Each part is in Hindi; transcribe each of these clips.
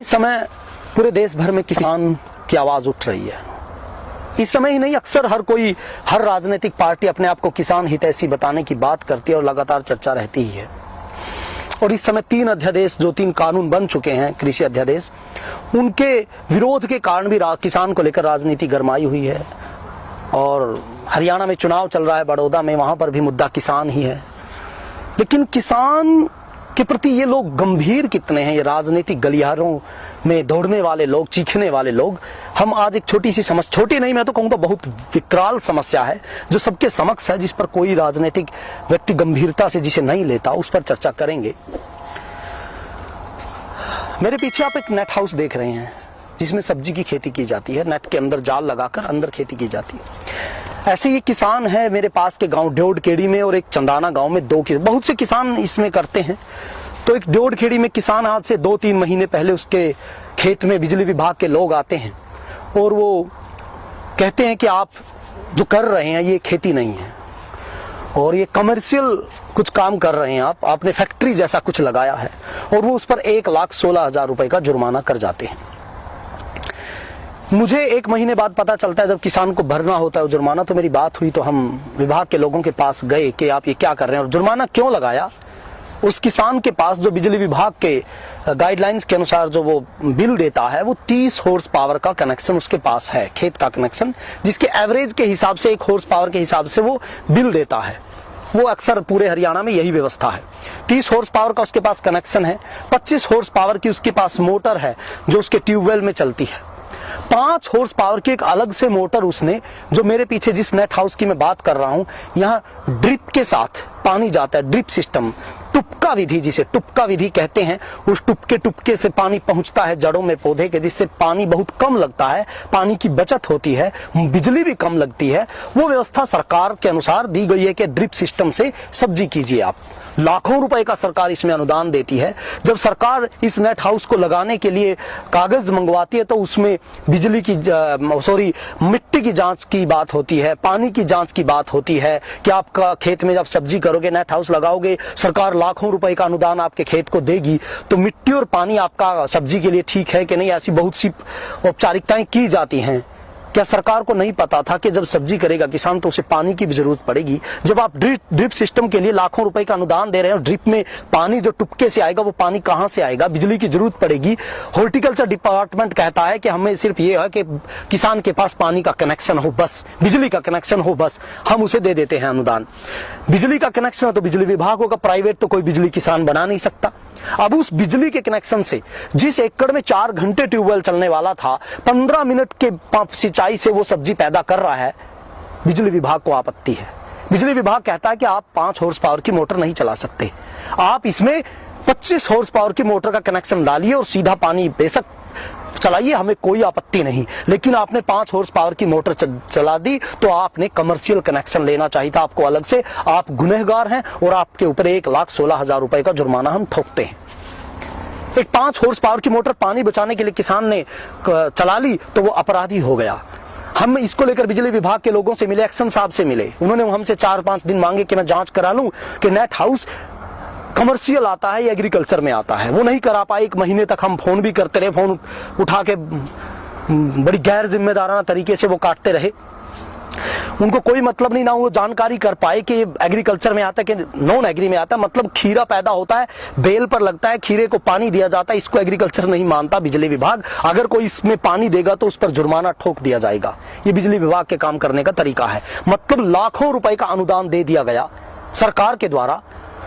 इस समय पूरे देश भर में किसान की आवाज उठ रही है। इस समय ही नहीं, अक्सर हर राजनीतिक पार्टी अपने आप को किसान हितैषी बताने की बात करती है और लगातार चर्चा रहती ही है। और इस समय 3 अध्यादेश, जो 3 कानून बन चुके हैं, कृषि अध्यादेश, उनके विरोध के कारण भी किसान को लेकर राजनीति गरमाई हुई है। और हरियाणा में चुनाव चल रहा है, बड़ौदा में, वहां पर भी मुद्दा किसान ही है। लेकिन किसान के प्रति ये लोग गंभीर कितने हैं, ये राजनीतिक गलियारों में दौड़ने वाले लोग, चीखने वाले लोग। हम आज एक छोटी सी समस्या, छोटी नहीं मैं तो कहूँगा बहुत विकराल समस्या है, जो सबके समक्ष है, जिस पर कोई राजनीतिक व्यक्ति गंभीरता से जिसे नहीं लेता, उस पर चर्चा करेंगे। मेरे पीछे आप एक नेट हाउस देख रहे हैं, जिसमें सब्जी की खेती की जाती है। नेट के अंदर जाल लगाकर अंदर खेती की जाती है। ऐसे ये किसान है मेरे पास के गांव ड्योढ़खेड़ी में और एक चंदाना गांव में, बहुत से किसान इसमें करते हैं। तो एक ड्योढ़खेड़ी में किसान आज से 2-3 महीने पहले उसके खेत में बिजली विभाग के लोग आते हैं और वो कहते हैं कि आप जो कर रहे हैं ये खेती नहीं है और ये कमर्शियल कुछ काम कर रहे हैं, आपने फैक्ट्री जैसा कुछ लगाया है। और वो उस पर 1,16,000 रुपए का जुर्माना कर जाते हैं। मुझे 1 महीने बाद पता चलता है, जब किसान को भरना होता है जुर्माना, तो मेरी बात हुई तो हम विभाग के लोगों के पास गए कि आप ये क्या कर रहे हैं और जुर्माना क्यों लगाया। उस किसान के पास जो बिजली विभाग के गाइडलाइंस के अनुसार जो वो बिल देता है, वो 30 हॉर्स पावर का कनेक्शन उसके पास है, खेत का कनेक्शन, जिसके एवरेज के हिसाब से 1 हॉर्स पावर के हिसाब से वो बिल देता है। वो अक्सर पूरे हरियाणा में यही व्यवस्था है। 30 हॉर्स पावर का उसके पास कनेक्शन है। 25 हॉर्स पावर की उसके पास मोटर है जो उसके ट्यूबवेल में चलती है। 5 हॉर्स पावर की एक अलग से मोटर उसने, जो मेरे पीछे जिस नेट हाउस की मैं बात कर रहा हूं, यहाँ ड्रिप के साथ पानी जाता है, ड्रिप सिस्टम, टुपका विधि, जिसे टुपका विधि कहते हैं। उस टुपके से पानी पहुंचता है जड़ों में पौधे के, जिससे पानी बहुत कम लगता है, पानी की बचत होती है, बिजली भी कम लगती है। वो व्यवस्था सरकार के अनुसार दी गई है कि ड्रिप सिस्टम से सब्जी कीजिए आप। लाखों रुपए का सरकार इसमें अनुदान देती है। जब सरकार इस नेट हाउस को लगाने के लिए कागज मंगवाती है तो उसमें बिजली की मिट्टी की जांच की बात होती है, पानी की जांच की बात होती है कि आपका खेत में जब सब्जी करोगे, नेट हाउस लगाओगे, सरकार लाखों रुपए का अनुदान आपके खेत को देगी, तो मिट्टी और पानी आपका सब्जी के लिए ठीक है कि नहीं, ऐसी बहुत सी औपचारिकताएं की जाती हैं। क्या सरकार को नहीं पता था कि जब सब्जी करेगा किसान तो उसे पानी की भी जरूरत पड़ेगी। जब आप ड्रिप सिस्टम के लिए लाखों रुपए का अनुदान दे रहे हैं और ड्रिप में पानी जो टुपके से आएगा वो पानी कहां से आएगा, बिजली की जरूरत पड़ेगी। हॉर्टिकल्चर डिपार्टमेंट कहता है कि हमें सिर्फ ये है कि किसान के पास पानी का कनेक्शन हो बस, बिजली का कनेक्शन हो बस, हम उसे दे देते हैं अनुदान। बिजली का कनेक्शन है तो बिजली विभाग होगा, प्राइवेट तो कोई बिजली किसान बना नहीं सकता। अब उस बिजली के कनेक्शन से जिस एकड़ में 4 घंटे ट्यूबवेल चलने वाला था, 15 मिनट के पंप सिंचाई से वो सब्जी पैदा कर रहा है, बिजली विभाग को आपत्ति है। बिजली विभाग कहता है कि आप 5 हॉर्स पावर की मोटर नहीं चला सकते, आप इसमें 25 हॉर्स पावर की मोटर का कनेक्शन डालिए और सीधा पानी बेशक चलाइए, हमें कोई आपत्ति नहीं। लेकिन आपने 5 हॉर्स पावर की मोटर चला दी तो आपने कमर्शियल कनेक्शन लेना चाहिए था आपको अलग से। आप गुनहगार हैं और आपके ऊपर 1,16,000 रुपए का जुर्माना हम ठोकते हैं। एक 5 हॉर्स पावर की मोटर पानी बचाने के लिए किसान ने चला ली तो वो अपराधी हो गया। हम इसको लेकर बिजली विभाग के लोगों से मिले, एक्शन साहब से मिले, उन्होंने हमसे 4-5 दिन मांगे कि मैं जांच करा लूं कि नेट हाउस कमर्शियल आता है या एग्रीकल्चर में आता है। वो नहीं करा पाए। 1 महीने तक हम फोन भी करते रहे, फोन उठा के बड़ी गैर जिम्मेदाराना तरीके से वो काटते रहे। उनको कोई मतलब नहीं, ना वो जानकारी कर पाए कि एग्रीकल्चर में आता है कि नॉन एग्री में आता है। मतलब खीरा पैदा होता है, बेल पर लगता है, खीरे को पानी दिया जाता है, इसको एग्रीकल्चर नहीं मानता बिजली विभाग। अगर कोई इसमें पानी देगा तो उस पर जुर्माना ठोक दिया जाएगा। ये बिजली विभाग के काम करने का तरीका है। मतलब लाखों रुपए का अनुदान दे दिया गया सरकार के द्वारा,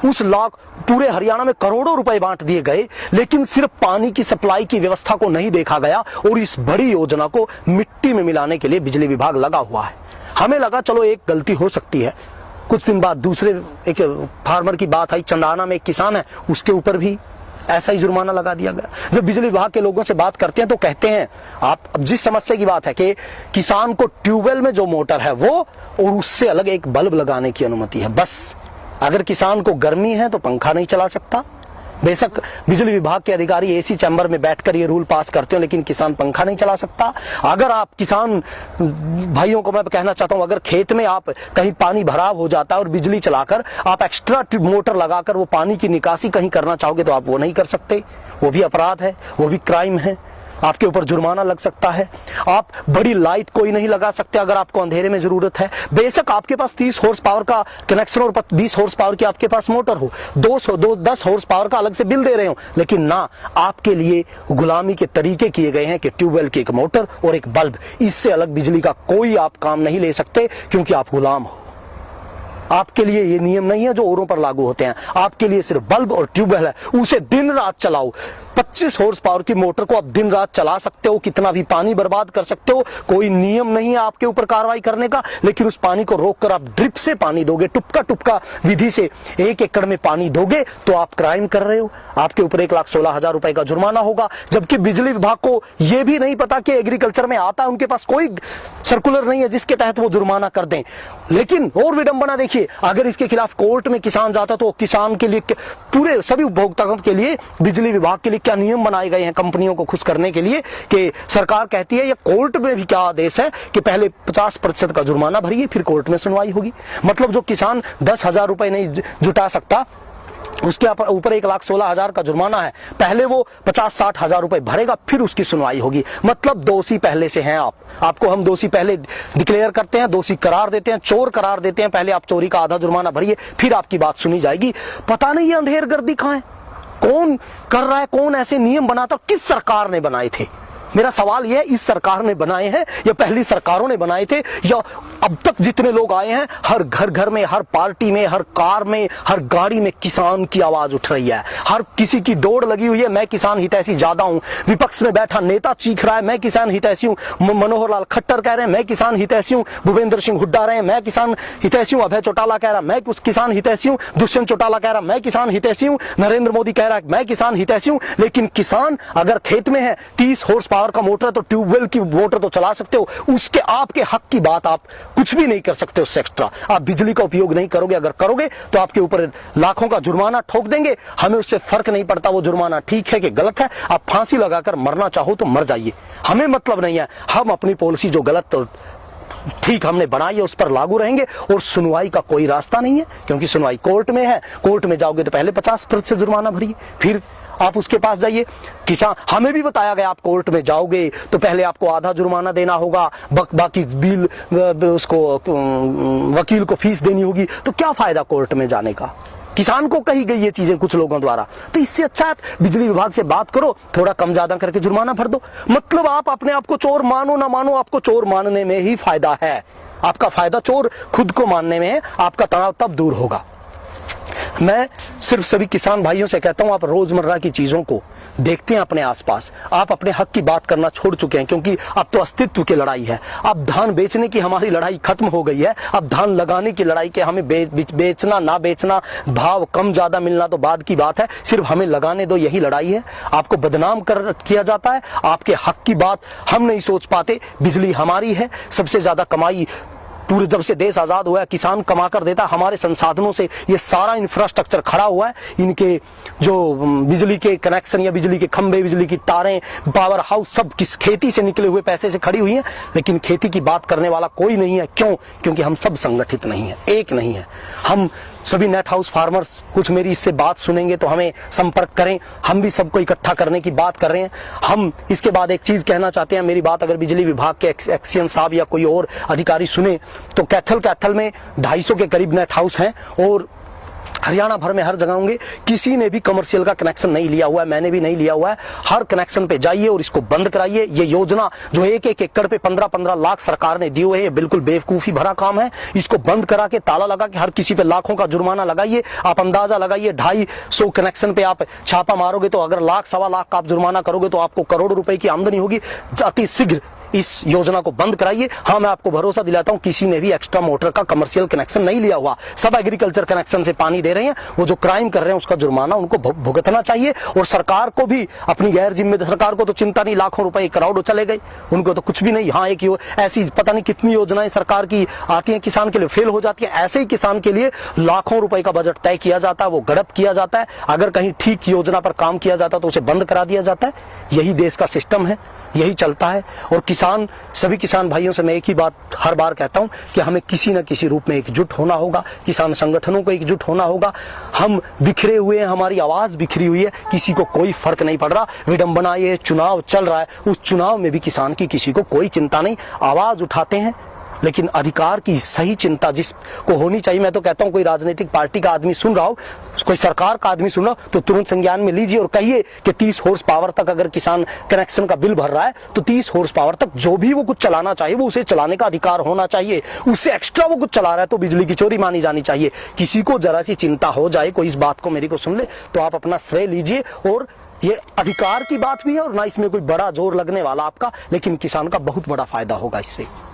उस लाख पूरे हरियाणा में करोड़ों रुपए बांट दिए गए, लेकिन सिर्फ पानी की सप्लाई की व्यवस्था को नहीं देखा गया और इस बड़ी योजना को मिट्टी में मिलाने के लिए बिजली विभाग लगा हुआ है। हमें लगा चलो एक गलती हो सकती है। कुछ दिन बाद दूसरे एक फार्मर की बात आई, चंदाना में एक किसान है, उसके ऊपर भी ऐसा ही जुर्माना लगा दिया गया। जब बिजली विभाग के लोगों से बात करते हैं तो कहते हैं, आप अब जिस समस्या की बात है कि किसान को ट्यूबवेल में जो मोटर है वो और उससे अलग एक बल्ब लगाने की अनुमति है बस। अगर किसान को गर्मी है तो पंखा नहीं चला सकता। बेशक बिजली विभाग के अधिकारी एसी चैम्बर में बैठकर ये रूल पास करते हो, लेकिन किसान पंखा नहीं चला सकता। अगर आप किसान भाइयों को मैं कहना चाहता हूं, अगर खेत में आप कहीं पानी भराव हो जाता है और बिजली चलाकर आप एक्स्ट्रा मोटर लगाकर वो पानी की निकासी कहीं करना चाहोगे तो आप वो नहीं कर सकते। वो भी अपराध है, वो भी क्राइम है, आपके ऊपर जुर्माना लग सकता है। आप बड़ी लाइट कोई नहीं लगा सकते अगर आपको अंधेरे में जरूरत है। बेशक आपके पास 30 हॉर्स पावर का कनेक्शन और 20 हॉर्स पावर की आपके पास मोटर हो, 10 हॉर्स पावर का अलग से बिल दे रहे हो, लेकिन ना, आपके लिए गुलामी के तरीके किए गए हैं कि ट्यूबवेल की एक मोटर और एक बल्ब, इससे अलग बिजली का कोई आप काम नहीं ले सकते, क्योंकि आप गुलाम हो। आपके लिए ये नियम नहीं है जो औरों पर लागू होते हैं। आपके लिए सिर्फ बल्ब और ट्यूबवेल है, उसे दिन रात चलाओ। 25 हॉर्स पावर की मोटर को आप दिन रात चला सकते हो, कितना भी पानी बर्बाद कर सकते हो, कोई नियम नहीं है आपके ऊपर कार्रवाई करने का। लेकिन उस पानी को रोककर आप ड्रिप से पानी दोगे, टुपका टुपका विधि से 1 एकड़ में पानी दोगे, तो आप क्राइम कर रहे हो। आपके ऊपर 1,16,000 रुपए का जुर्माना होगा। जबकि बिजली विभाग को यह भी नहीं पता कि एग्रीकल्चर में आता है, उनके पास कोई सर्कुलर नहीं है जिसके तहत वो जुर्माना कर दें। लेकिन और विडंबना देखिए, अगर इसके खिलाफ कोर्ट में किसान जाता तो किसान के लिए, पूरे सभी उपभोक्ताओं के लिए बिजली विभाग के लिए क्या नियम बनाए गए हैं कंपनियों को खुश करने के लिए, कि सरकार कहती है, या कोर्ट में भी क्या आदेश है कि पहले 50% का जुर्माना भरिए, फिर कोर्ट में सुनवाई होगी। मतलब जो किसान 10,000 रुपए नहीं जुटा सकता, उसके ऊपर 1,16,000 का जुर्माना है, पहले वो 50-60 हजार रुपए भरेगा, फिर उसकी सुनवाई होगी। मतलब दोषी पहले से हैं आप, आपको हम दोषी पहले डिक्लेयर करते हैं, दोषी करार देते हैं, चोर करार देते हैं। पहले आप चोरी का आधा जुर्माना भरिए, फिर आपकी बात सुनी जाएगी। पता नहीं ये अंधेरगर्दी कहां है, कौन कर रहा है, कौन ऐसे नियम बनाता, किस सरकार ने बनाए थे? मेरा सवाल यह है, इस सरकार ने बनाए हैं या पहली सरकारों ने बनाए थे, या अब तक जितने लोग आए हैं, हर घर में, हर पार्टी में, हर कार में, हर गाड़ी में किसान की आवाज उठ रही है। हर किसी की दौड़ लगी हुई है, मैं किसान हितैषी ज्यादा हूं। विपक्ष में बैठा नेता चीख रहा है, मैं किसान हितैषी हूं। मनोहर लाल खट्टर कह रहे हैं, मैं किसान हितैषी हूं। भूपेंद्र सिंह हुड्डा रहे हैं, मैं किसान हितैषी हूं। अभय चौटाला कह रहा है, मैं किसान हितैषी हूं। दुष्यंत चौटाला कह रहा है, मैं किसान हितैषी हूं। नरेंद्र मोदी कह रहा है, मैं किसान हितैषी हूं। लेकिन किसान अगर खेत में है, 30 हॉर्स पावर का मोटर है, तो ट्यूबवेल की मोटर तो चला सकते हो, उसके आपके हक की बात आप कुछ भी नहीं कर सकते उससे एक्स्ट्रा। आप बिजली का उपयोग नहीं करोगे, अगर करोगे तो आपके ऊपर लाखों का जुर्माना ठोक देंगे। हमें उससे फर्क नहीं पड़ता वो जुर्माना ठीक है कि गलत है। आप फांसी लगाकर मरना चाहो तो मर जाइए, हमें मतलब नहीं है। हम अपनी पॉलिसी जो गलत तो ठीक हमने बनाई है उस पर लागू रहेंगे, और सुनवाई का कोई रास्ता नहीं है, क्योंकि सुनवाई कोर्ट में है। कोर्ट में जाओगे तो पहले 50% जुर्माना भरिए, फिर आप उसके पास जाइए। किसान, हमें भी बताया गया आप कोर्ट में जाओगे तो पहले आपको आधा जुर्माना देना होगा, बाकी बिल उसको वकील को फीस देनी होगी। तो क्या फायदा कोर्ट में जाने का? किसान को कही गई ये चीजें कुछ लोगों द्वारा। तो इससे अच्छा आप बिजली विभाग से बात करो, थोड़ा कम ज्यादा करके जुर्माना भर दो। मतलब आप अपने आप को चोर मानो ना मानो, आपको चोर मानने में ही फायदा है। आपका फायदा चोर खुद को मानने में है, आपका तनाव तब दूर होगा। मैं सिर्फ सभी किसान भाइयों से कहता हूं, आप रोजमर्रा की चीजों को देखते हैं अपने आसपास, आप अपने हक की बात करना छोड़ चुके हैं, क्योंकि अब तो अस्तित्व की लड़ाई है। अब धान बेचने की हमारी लड़ाई खत्म हो गई है, अब धान लगाने की लड़ाई के हमें बेचना ना बेचना, भाव कम ज्यादा मिलना तो बाद की बात है, सिर्फ हमें लगाने दो, यही लड़ाई है। आपको बदनाम किया जाता है, आपके हक की बात हम नहीं सोच पाते। बिजली हमारी है, सबसे ज्यादा कमाई पूरे जब से देश आजाद हुआ है किसान कमा कर देता, हमारे संसाधनों से ये सारा इंफ्रास्ट्रक्चर खड़ा हुआ है। इनके जो बिजली के कनेक्शन या बिजली के खंभे, बिजली की तारें, पावर हाउस, सब किस खेती से निकले हुए पैसे से खड़ी हुई हैं। लेकिन खेती की बात करने वाला कोई नहीं है। क्यों? क्योंकि हम सब संगठित नहीं है, एक नहीं है। हम सभी नेट हाउस फार्मर्स कुछ मेरी इससे बात सुनेंगे तो हमें संपर्क करें, हम भी सबको इकट्ठा करने की बात कर रहे हैं। हम इसके बाद एक चीज कहना चाहते हैं, मेरी बात अगर बिजली विभाग के एक्सियन साहब या कोई और अधिकारी सुने तो कैथल में 250 के करीब नेट हाउस हैं, और हरियाणा भर में हर जगह होंगे। किसी ने भी कमर्शियल का कनेक्शन नहीं लिया हुआ है, मैंने भी नहीं लिया हुआ है। हर कनेक्शन पे जाइए और इसको बंद कराइए। ये योजना जो 1-1 एकड़ पे 15-15 लाख सरकार ने दिए हुए, ये बिल्कुल बेवकूफी भरा काम है। इसको बंद करा के ताला लगा के हर किसी पे लाखों का जुर्माना लगाइए। आप अंदाजा लगाइए, 250 कनेक्शन पे आप छापा मारोगे तो अगर लाख सवा लाख का आप जुर्माना करोगे तो आपको करोड़ों रुपए की आमदनी होगी। अति शीघ्र इस योजना को बंद कराइए। हाँ, मैं आपको भरोसा दिलाता हूं, किसी ने भी एक्स्ट्रा मोटर का कमर्शियल कनेक्शन नहीं लिया हुआ, सब एग्रीकल्चर कनेक्शन से पानी दे रहे हैं। वो जो क्राइम कर रहे हैं उसका जुर्माना उनको भुगतना चाहिए। और सरकार को भी अपनी गैर जिम्मेदार, सरकार को तो चिंता नहीं, लाखों रुपए करोड़ों चले गए, उनको तो कुछ भी नहीं। हाँ, एक ऐसी पता नहीं कितनी योजनाएं सरकार की आती है, किसान के लिए फेल हो जाती है। ऐसे ही किसान के लिए लाखों रुपए का बजट तय किया जाता है, वो गड़प किया जाता है। अगर कहीं ठीक योजना पर काम किया जाता तो उसे बंद करा दिया जाता है। यही देश का सिस्टम है। यही चलता है। और किसान, सभी किसान भाइयों से मैं एक ही बात हर बार कहता हूं कि हमें किसी न किसी रूप में एकजुट होना होगा, किसान संगठनों को एकजुट होना होगा। हम बिखरे हुए हैं, हमारी आवाज बिखरी हुई है, किसी को कोई फर्क नहीं पड़ रहा। विडंबना ये चुनाव चल रहा है, उस चुनाव में भी किसान की किसी को कोई चिंता नहीं। आवाज उठाते हैं, लेकिन अधिकार की सही चिंता जिसको होनी चाहिए। मैं तो कहता हूं कोई राजनीतिक पार्टी का आदमी सुन रहा हो, कोई सरकार का आदमी सुन रहा हो, तो तुरंत संज्ञान में लीजिए और कहिए कि 30 हॉर्स पावर तक अगर किसान कनेक्शन का बिल भर रहा है तो 30 हॉर्स पावर तक जो भी वो कुछ चलाना चाहिए वो उसे चलाने का अधिकार होना चाहिए। उससे एक्स्ट्रा वो कुछ चला रहा है तो बिजली की चोरी मानी जानी चाहिए। किसी को जरा सी चिंता हो जाए, कोई इस बात को मेरी को सुन ले, तो आप अपना श्रेय लीजिए। और ये अधिकार की बात भी है और ना इसमें कोई बड़ा जोर लगने वाला आपका, लेकिन किसान का बहुत बड़ा फायदा होगा इससे।